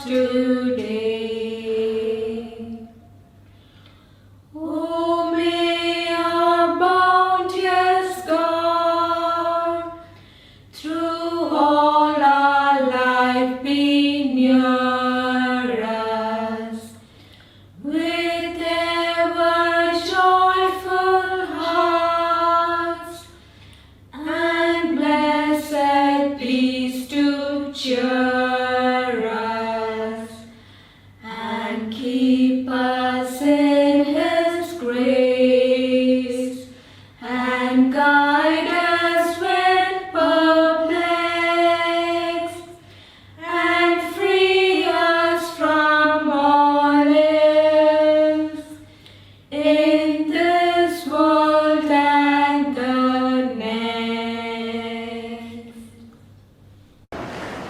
today. Oh, may our bounteous God through all our life be near us, with ever joyful hearts and blessed peace to cheer us and keep us in His grace and guide us when perplexed and free us from all ills in this world and the next.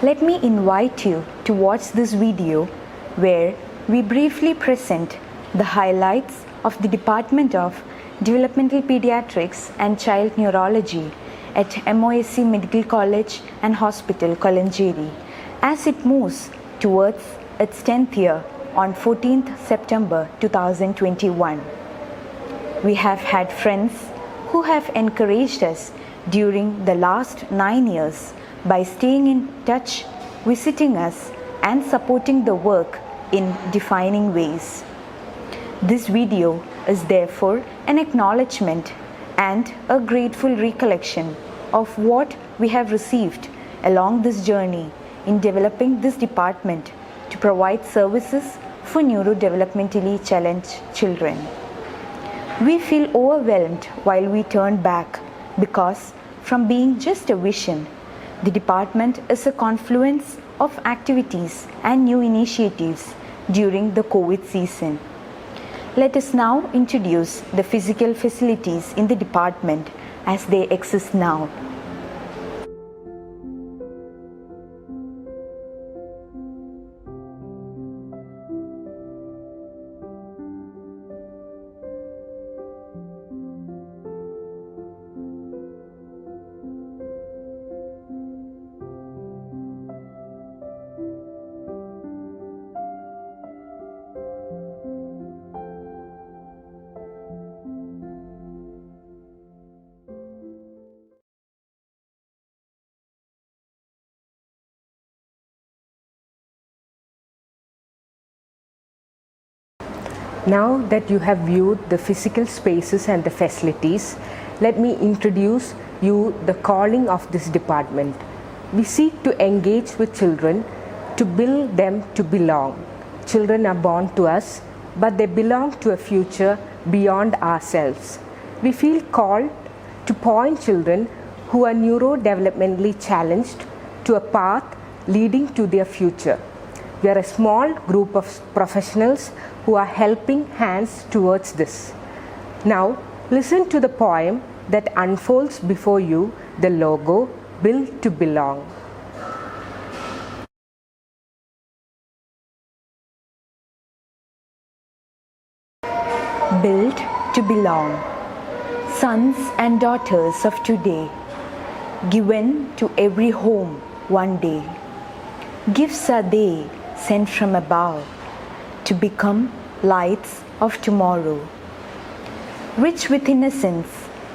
Let me invite you to watch this video where we briefly present the highlights of the Department of Developmental Pediatrics and Child Neurology at MOSC Medical College and Hospital, Kolenchery, as it moves towards its 10th year on 14th September 2021. We have had friends who have encouraged us during the last 9 years by staying in touch, visiting us, and supporting the work in defining ways. This video is therefore an acknowledgement and a grateful recollection of what we have received along this journey in developing this department to provide services for neurodevelopmentally challenged children. We feel overwhelmed while we turn back because from being just a vision, the department is a confluence of activities and new initiatives during the COVID season. Let us now introduce the physical facilities in the department as they exist now. Now that you have viewed the physical spaces and the facilities, let me introduce you the calling of this department. We seek to engage with children to build them to belong. Children are born to us, but they belong to a future beyond ourselves. We feel called to point children who are neurodevelopmentally challenged to a path leading to their future. We are a small group of professionals who are helping hands towards this. Now, listen to the poem that unfolds before you, the logo, Built to Belong. Built to belong. Sons and daughters of today, given to every home one day. Gifts are they sent from above to become lights of tomorrow. Rich with innocence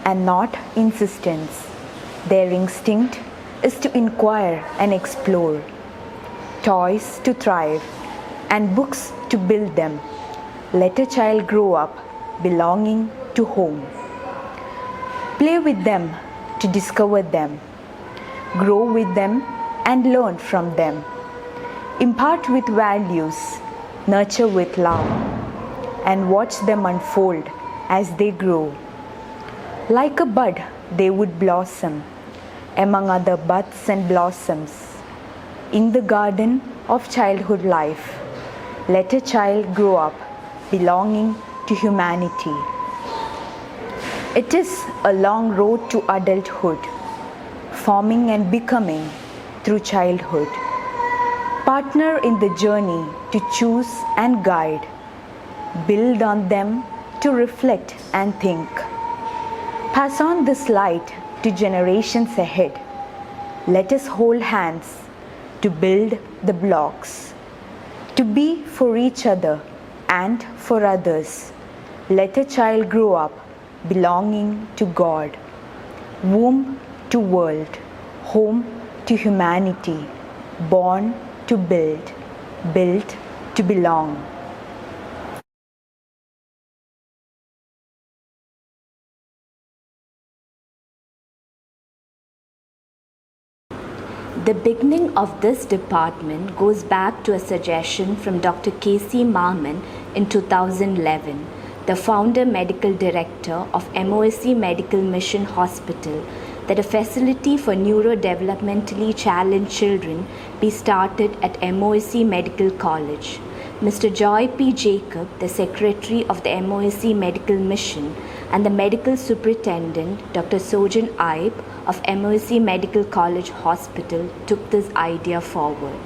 and not insistence, their instinct is to inquire and explore. Toys to thrive and books to build them. Let a child grow up belonging to home. Play with them to discover them. Grow with them and learn from them. Impart with values, nurture with love, and watch them unfold as they grow. Like a bud, they would blossom among other buds and blossoms. In the garden of childhood life, let a child grow up belonging to humanity. It is a long road to adulthood, forming and becoming through childhood. Partner in the journey to choose and guide. Build on them to reflect and think. Pass on this light to generations ahead. Let us hold hands to build the blocks. to be for each other and for others. Let a child grow up belonging to God. Womb to world, home to humanity, born to build, built to belong. The beginning of this department goes back to a suggestion from Dr. K.C. Marman in 2011, the founder medical director of MOSC Medical Mission Hospital, that a facility for neurodevelopmentally challenged children be started at MOSC Medical College. Mr. Joy P. Jacob, the secretary of the MOSC Medical Mission, and the medical superintendent, Dr. Sojan Aib of MOSC Medical College Hospital, took this idea forward.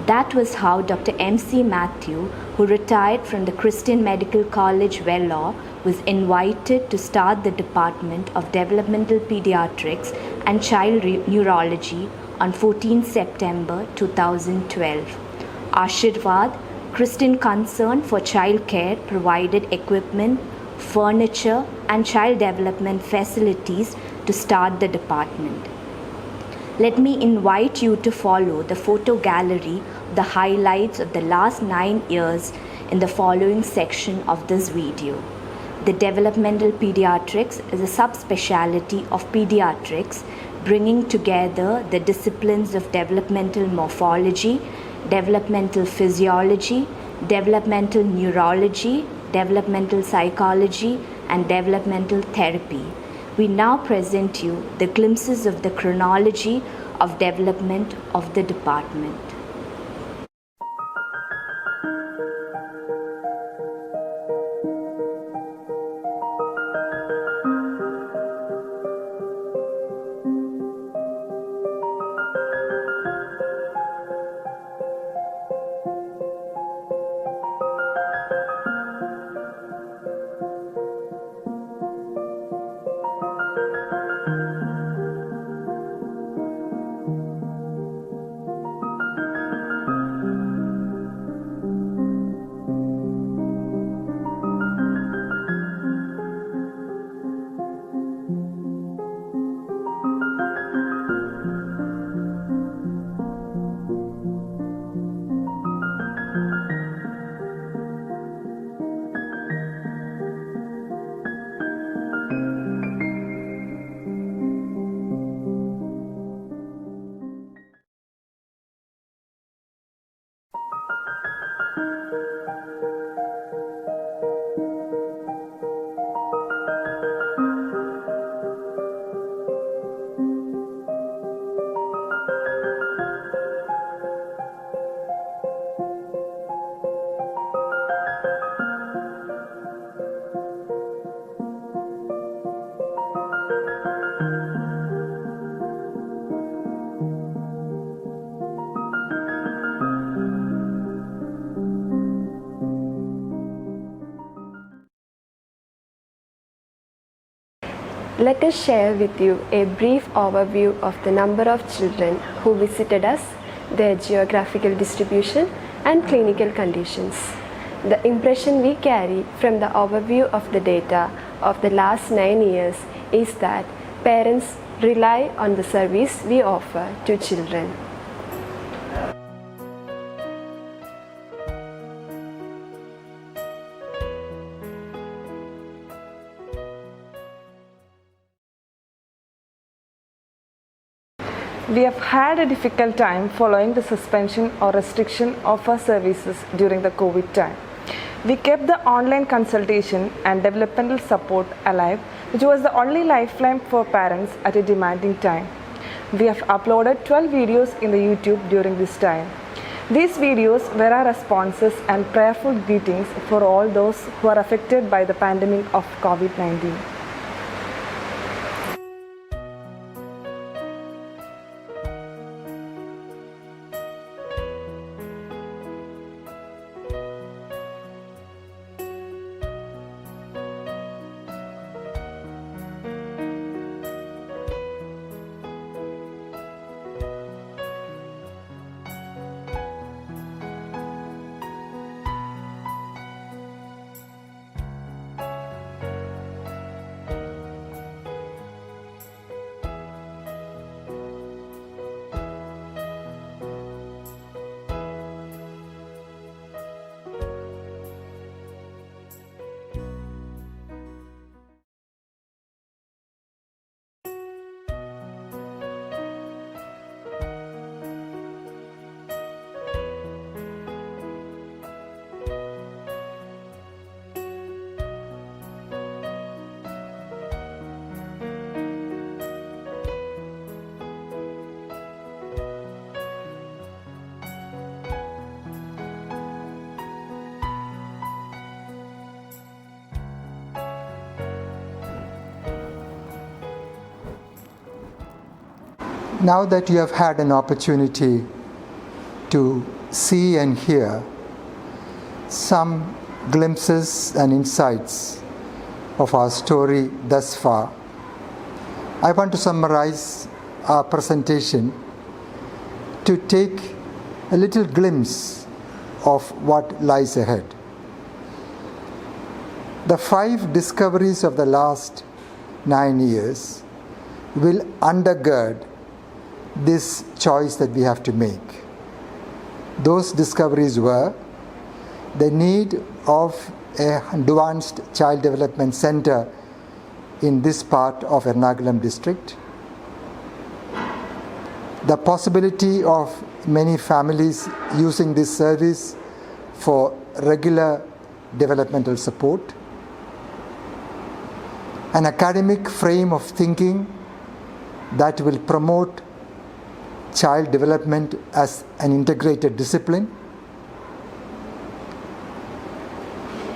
That was how Dr. M.C. Mathew, who retired from the Christian Medical College, Vellore, was invited to start the Department of Developmental Pediatrics and Child Neurology on 14 September 2012. ASHIRVAD Christian Concern for Child Care provided equipment, furniture, and child development facilities to start the department. Let me invite you to follow the photo gallery of the highlights of the last 9 years in the following section of this video. The Developmental Pediatrics is a subspecialty of pediatrics, bringing together the disciplines of developmental morphology, developmental physiology, developmental neurology, developmental psychology, and developmental therapy. We now present you the glimpses of the chronology of development of the department. Let us share with you a brief overview of the number of children who visited us, their geographical distribution, and clinical conditions. The impression we carry from the overview of the data of the last 9 years is that parents rely on the service we offer to children. We have had a difficult time following the suspension or restriction of our services during the COVID time. We kept the online consultation and developmental support alive, which was the only lifeline for parents at a demanding time. We have uploaded 12 videos in the YouTube during this time. These videos were our responses and prayerful greetings for all those who are affected by the pandemic of COVID-19. Now that you have had an opportunity to see and hear some glimpses and insights of our story thus far, I want to summarize our presentation to take a little glimpse of what lies ahead. The 5 discoveries of the last 9 years will undergird this choice that we have to make. Those discoveries were the need of an advanced child development center in this part of Ernakulam district, the possibility of many families using this service for regular developmental support, an academic frame of thinking that will promote child development as an integrated discipline,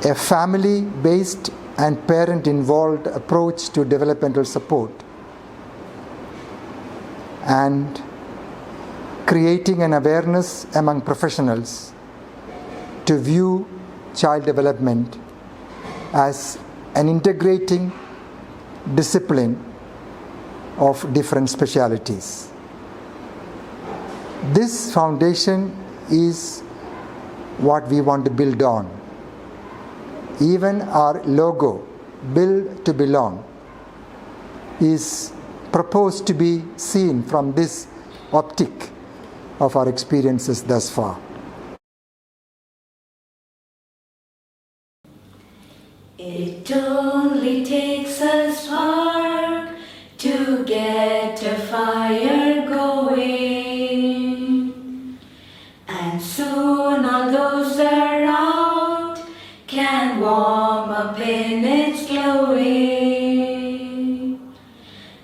a family-based and parent-involved approach to developmental support, and creating an awareness among professionals to view child development as an integrating discipline of different specialities. This foundation is what we want to build on. Even our logo, Build to Belong, is proposed to be seen from this optic of our experiences thus far. It only takes a spark to get a fire going, and soon all those around can warm up in its glowing.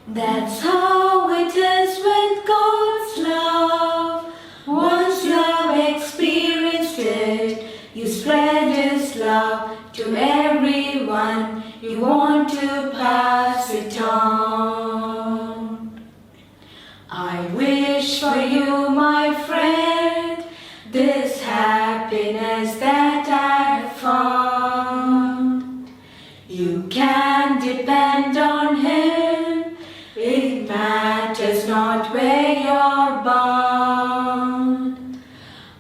That's how it is with God's love. Once you have experienced it, you spread His love to everyone. You want to pass it on. I wish for you, my friend, this happiness that I have found. You can depend on Him. It matters not where you're bound.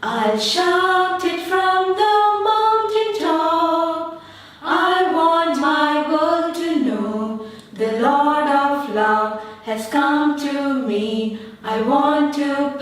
I'll shout it from the mountaintop. I want my world to know the Lord of love has come to me. I want to